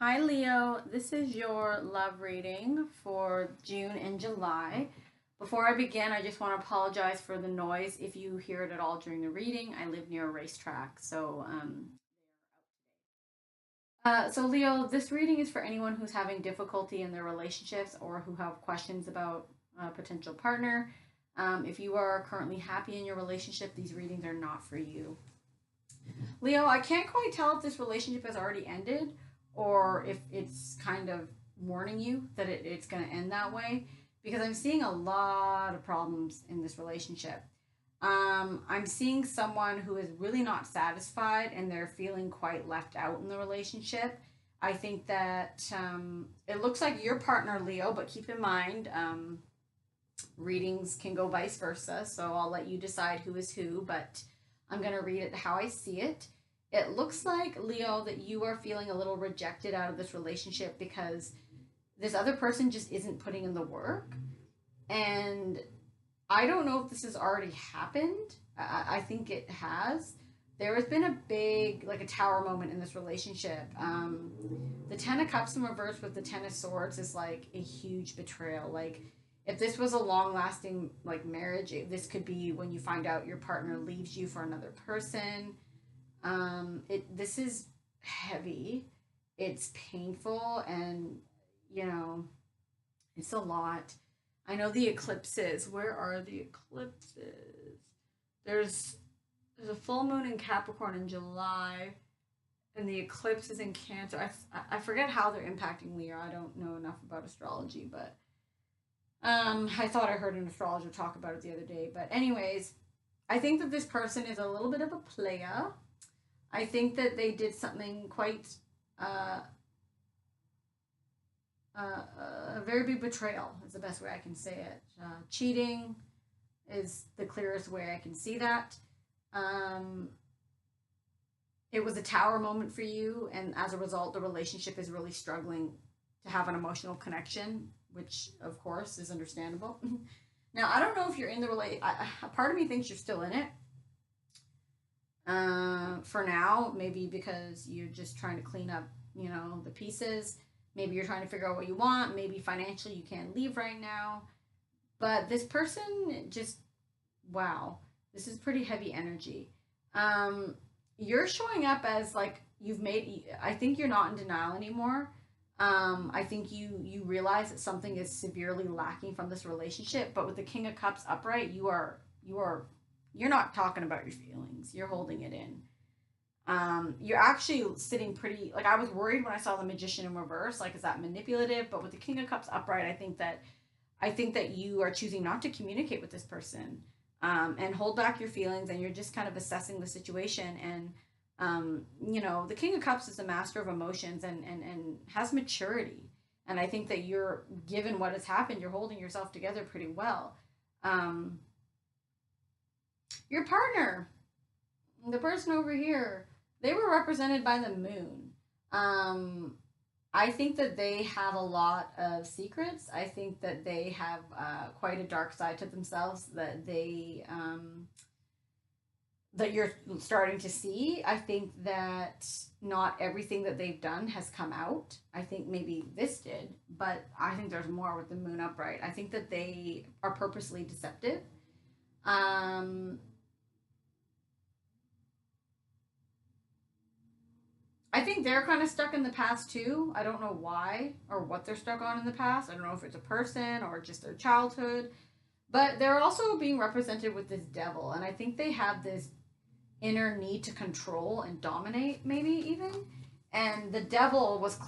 Hi, Leo. This is your love reading for June and July. Before I begin, I just want to apologize for the noise. If you hear it at all during the reading, I live near a racetrack. So Leo, this reading is for anyone who's having difficulty in their relationships or who have questions about a potential partner. If you are currently happy in your relationship, these readings are not for you. Leo, I can't quite tell if this relationship has already ended or if it's kind of warning you that it's going to end that way because I'm seeing a lot of problems in this relationship. I'm seeing someone who is really not satisfied and they're feeling quite left out in the relationship. I think that it looks like your partner, Leo, but keep in mind, readings can go vice versa. So I'll let you decide who is who, but I'm going to read it how I see it. It looks like, Leo, that you are feeling a little rejected out of this relationship because this other person just isn't putting in the work. And I don't know if this has already happened. I think it has. There has been a big, like a tower moment in this relationship. The Ten of Cups in reverse with the Ten of Swords is like a huge betrayal. Like, if this was a long lasting like marriage, this could be when you find out your partner leaves you for another person. This is heavy. It's painful, and you know it's a lot. I know the eclipses. Where are the eclipses? There's there's a full moon in Capricorn in July, and the eclipse is in Cancer. I forget how they're impacting Leo. I don't know enough about astrology, but I thought I heard an astrologer talk about it the other day. But anyways, I think that this person is a little bit of a player. I think that they did something quite uh, a very big betrayal. Is the best way I can say it. Cheating is the clearest way I can see that. Um, it was a tower moment for you, and as a result, the relationship is really struggling to have an emotional connection, which of course is understandable. Now, I don't know if you're in the relate. A part of me thinks you're still in it. For now, maybe because you're just trying to clean up, the pieces. Maybe you're trying to figure out what you want. Maybe financially you can't leave right now. But this person just, wow, this is pretty heavy energy. Um, you're showing up as like you've made. I think you're not in denial anymore. I think you realize that something is severely lacking from this relationship. But with the King of Cups upright, you're not talking about your feelings. You're holding it in. You're actually sitting pretty. Like, I was worried when I saw the Magician in reverse. Like, is that manipulative? But with the King of Cups upright, I think that you are choosing not to communicate with this person, and hold back your feelings, and you're just kind of assessing the situation. And the King of Cups is the master of emotions and has maturity. And I think that you're, given what has happened, you're holding yourself together pretty well. Um, your partner, the person over here, they were represented by the moon. Um, I think that they have a lot of secrets. I think that they have quite a dark side to themselves that you're starting to see. I think that not everything that they've done has come out. I think maybe this did, but I think there's more with the moon upright. I think that they are purposely deceptive. Um, I think they're kind of stuck in the past too. I don't know why or what they're stuck on in the past. I don't know if it's a person or just their childhood, but they're also being represented with this devil, and I think they have this inner need to control and dominate, maybe even. And the devil was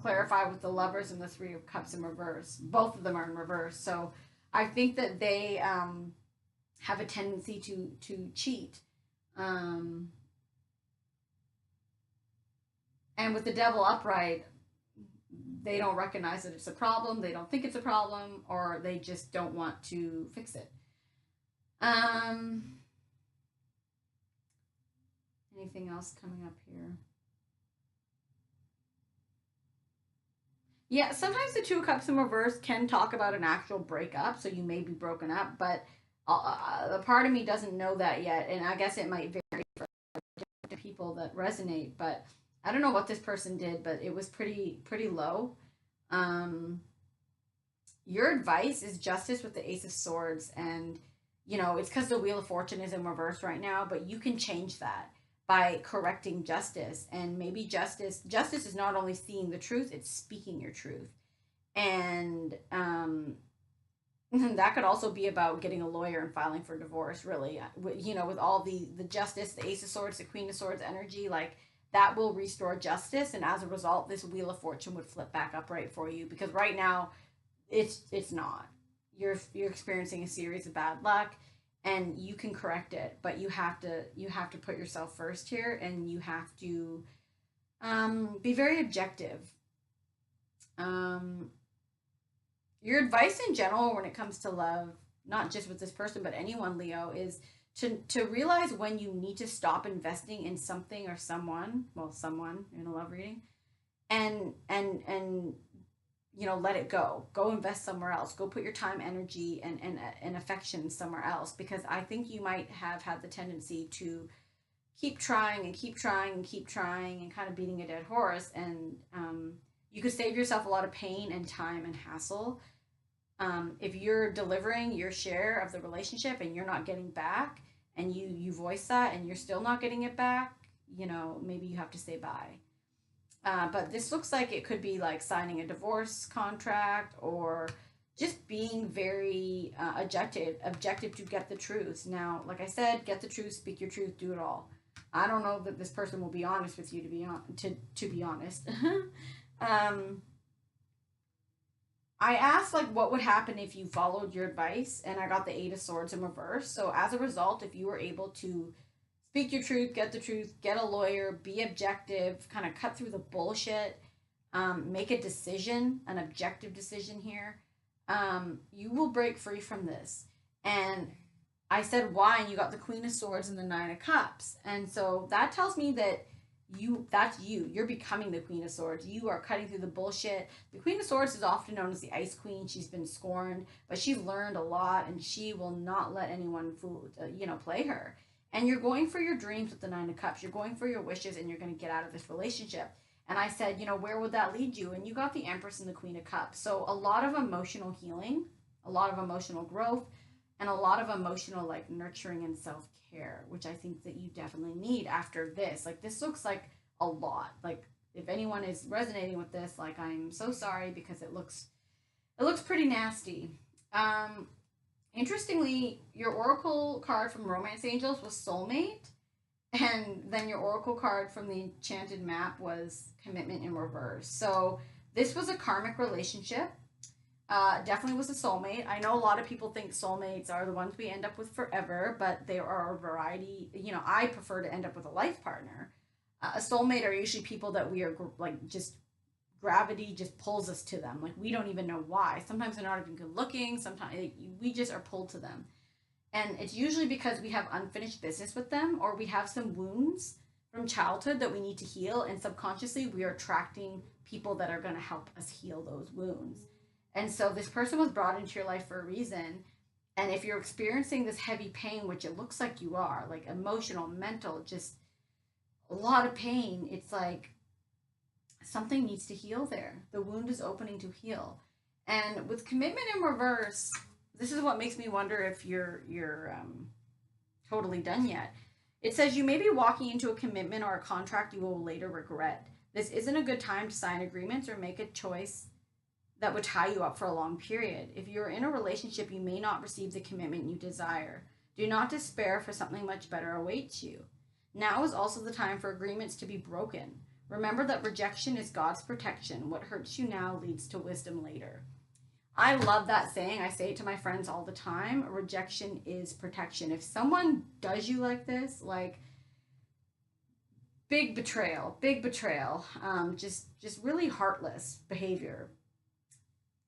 clarified with the lovers and the Three of Cups in reverse. Both of them are in reverse, so I think that they have a tendency to cheat. Um, and with the devil upright, they don't recognize that it's a problem. They don't think it's a problem, or they just don't want to fix it. Um, Anything else coming up here? Yeah, sometimes the Two of Cups in reverse can talk about an actual breakup, so you may be broken up, but a part of me doesn't know that yet, and I guess it might vary for people that resonate. But I don't know what this person did, but it was pretty low. Um, your advice is justice with the Ace of Swords, and it's because the Wheel of Fortune is in reverse right now, but you can change that by correcting justice. And maybe justice is not only seeing the truth, it's speaking your truth. And that could also be about getting a lawyer and filing for divorce, really. With all the justice, the Ace of Swords, the Queen of Swords energy, like that will restore justice, and as a result this Wheel of Fortune would flip back upright for you, because right now it's not. You're experiencing a series of bad luck, and you can correct it, but you have to put yourself first here, and you have to be very objective. um your advice in general when it comes to love, not just with this person but anyone, Leo, is to realize when you need to stop investing in something or someone, well, someone in a love reading, and let it go invest somewhere else, go put your time, energy, and affection somewhere else, because I think you might have had the tendency to keep trying and keep trying and keep trying and kind of beating a dead horse, and you could save yourself a lot of pain and time and hassle. If you're delivering your share of the relationship and you're not getting back, and you voice that and you're still not getting it back, maybe you have to say bye. But this looks like it could be like signing a divorce contract, or just being very objective to get the truth. Now, like I said, get the truth, speak your truth, do it all. I don't know that this person will be honest with you, to be honest. um, I asked like what would happen if you followed your advice, and I got the Eight of Swords in reverse. So as a result, if you were able to speak your truth, get the truth, get a lawyer, be objective, kind of cut through the bullshit, make a decision, an objective decision here, you will break free from this. And I said why, and you got the Queen of Swords and the Nine of Cups. And so that tells me that that's you. You're becoming the Queen of Swords. You are cutting through the bullshit. The Queen of Swords is often known as the Ice Queen. She's been scorned, but she's learned a lot, and she will not let anyone play her. And you're going for your dreams with the Nine of Cups. You're going for your wishes, and you're going to get out of this relationship. And I said, where would that lead you? And you got the Empress and the Queen of Cups. So a lot of emotional healing, a lot of emotional growth, and a lot of emotional like nurturing and self-care, which I think that you definitely need after this. Like, this looks like a lot. Like, if anyone is resonating with this, like, I'm so sorry, because it looks pretty nasty. Interestingly, your oracle card from Romance Angels was soulmate, and then your oracle card from the Enchanted Map was commitment in reverse. So this was a karmic relationship. Definitely was a soulmate. I know a lot of people think soulmates are the ones we end up with forever, but there are a variety. I prefer to end up with a life partner. A soulmate are usually people that we are like, just gravity just pulls us to them. Like, we don't even know why. Sometimes they're not even good looking. Sometimes we just are pulled to them. And it's usually because we have unfinished business with them, or we have some wounds from childhood that we need to heal. And subconsciously, we are attracting people that are going to help us heal those wounds. And so this person was brought into your life for a reason. And if you're experiencing this heavy pain, which it looks like you are, like emotional, mental, just a lot of pain, it's like something needs to heal there. The wound is opening to heal. And with commitment in reverse, this is what makes me wonder if you're totally done yet. It says you may be walking into a commitment or a contract you will later regret. This isn't a good time to sign agreements or make a choice that would tie you up for a long period. If you're in a relationship, you may not receive the commitment you desire. Do not despair, for something much better awaits you. Now is also the time for agreements to be broken. Remember that rejection is God's protection. What hurts you now leads to wisdom later. I love that saying. I say it to my friends all the time. Rejection is protection. If someone does you like this, like, big betrayal, just really heartless behavior,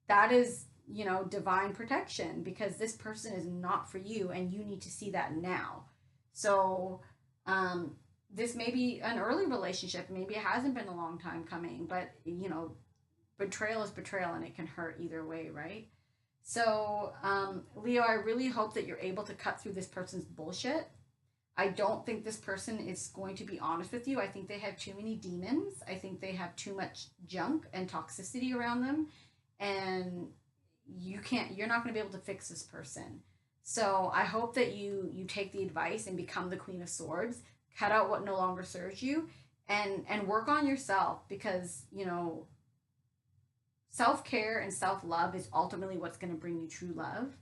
that is, divine protection, because this person is not for you, and you need to see that now. So, this may be an early relationship. Maybe it hasn't been a long time coming, but, betrayal is betrayal, and it can hurt either way, right? So, Leo, I really hope that you're able to cut through this person's bullshit. I don't think this person is going to be honest with you. I think they have too many demons. I think they have too much junk and toxicity around them. And you're not going to be able to fix this person. So I hope that you take the advice and become the Queen of Swords, cut out what no longer serves you, and work on yourself, because, self-care and self-love is ultimately what's going to bring you true love.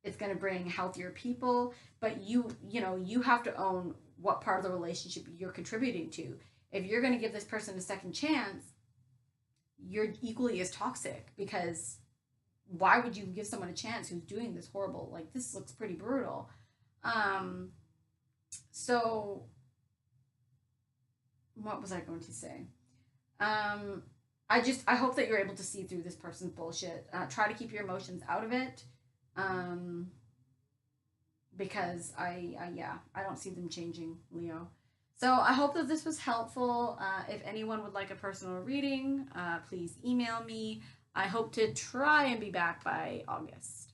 It's going to bring healthier people, but you have to own what part of the relationship you're contributing to. If you're going to give this person a second chance, you're equally as toxic, because why would you give someone a chance who's doing this horrible, like, this looks pretty brutal. So what was I going to say? I hope that you're able to see through this person's bullshit. Try to keep your emotions out of it. um, because I don't see them changing, Leo. So I hope that this was helpful. If anyone would like a personal reading, please email me. I hope to try and be back by August.